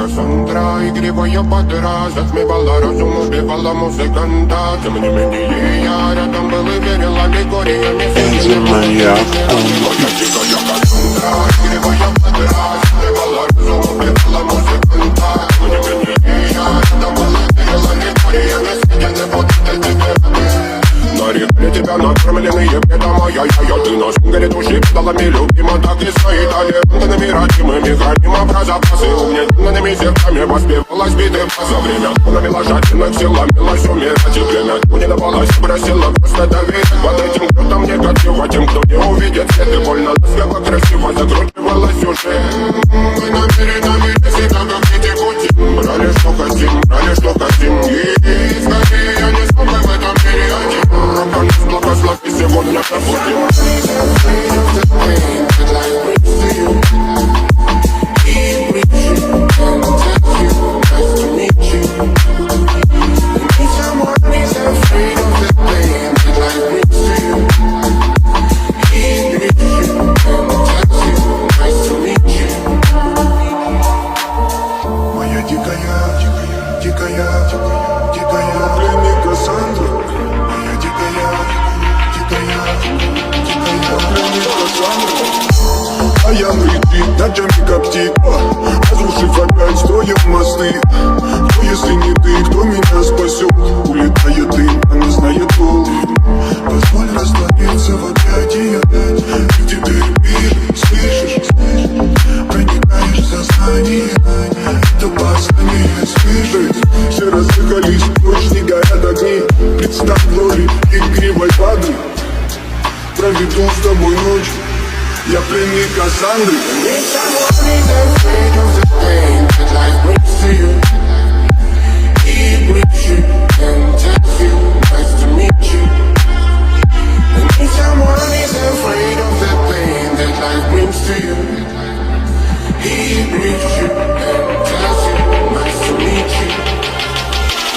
Кассандра, игривая подра, затмевала разум, убивала музыканта. Тем не менее я рядом был и верил аллегориями. Моя дикая Кассандра, игривая подра, затмевала разум, убивала музыканта. Тем не менее я рядом был и верил аллегориями. Съедены вот эти нарекли тебя накормленные бредом, ай-яй-яй. Ты на шунгере души педалами любима, так и стоит талентными родимыми. Храним про запасы угнетенными сердцами. Воспевалась биты за время тонами ложательных сил, ломилась умирать и время. Кто не давалась, просила просто доверить. Под этим кто-то мне негатива, тем, кто не увидит свет. И больно насколько красиво закручивалась уже. Мы намеренно были всегда как дети Wochin. Брали что хотим, брали что хотим. И скорее я не смог в этом мире один. Рок-н благослови, и сегодня забудем. Моя дикая пленник Кассандра. Моя дикая пленник Кассандра. А я летит, ночами коптит, разрушив опять строим мосты. Кто, если не ты, кто меня спасет? Улетает дым, она знает пол. Позволь расслабиться в объятия, где ты мир, слышишь? Проникаешь в сознание, это баснями слышишь? Все разыхались, ночь не горят огни. Представь глори игривой воды. Проведу с тобой ночь, я пленник Кассандры.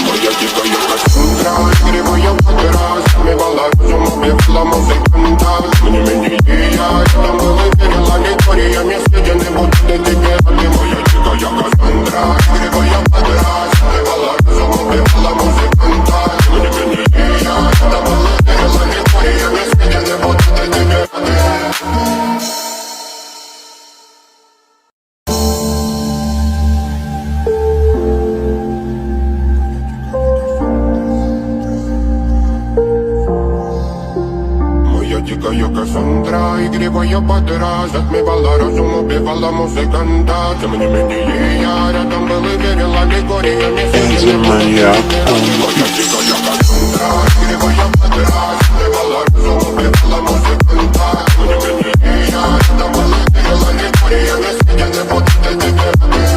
Моя дикая Кассандра, игривая подра, затмевала разум, убивала музыканта. Тем не менее я рядом был и верил аллегориями. Съедены вот эти герои. Моя дикая Кассандра, игривая подра, затмевала разум, убивала музыканта. Тем не менее я рядом был и верил аллегориями. Съедены вот эти герои. Дикая Кассандра, игривая подра, затмевала разум, убивала музыканта. Тем не менее я рядом был и верил аллегориями. моя Моя дикая Кассандра, игривая подра, затмевала разум, убивала музыканта. Тем не менее я рядом был и верил аллегориями. Съедены вот эти герои.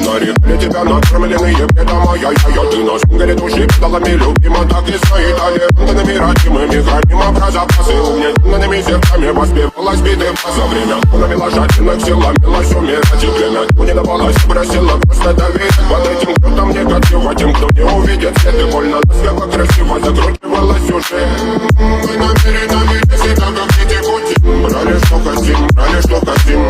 Нарекли тебя накормленные бредом, ай-яй-яй. Ты на шунгере души педалами любима, так и стоит талентными родимыми. Храним про запасы угнетенными сердцами. Воспевалась биты за время тонами ложательных сил, ломилась умирать и время. Кто не давалась, просила просто доверить. Под этим кто-то негатива, тем, кто не увидит свет. И больно насколько красиво закручивалась уже. Мы намеренно были всегда как дети Wochin. Брали что хотим, брали что хотим. И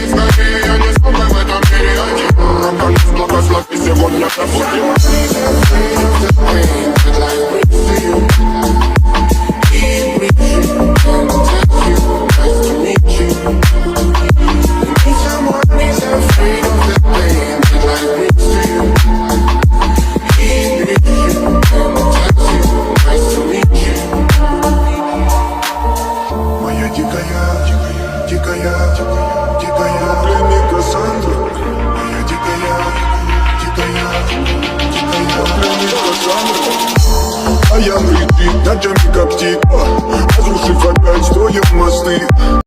скорее я не смог в этом мире один. Рок-н благослови, сегодня забудем. Моя дикая пленник Кассандра. Моя дикая пленник Кассандра. А я летит, ночами коптит, разрушив опять строим мосты.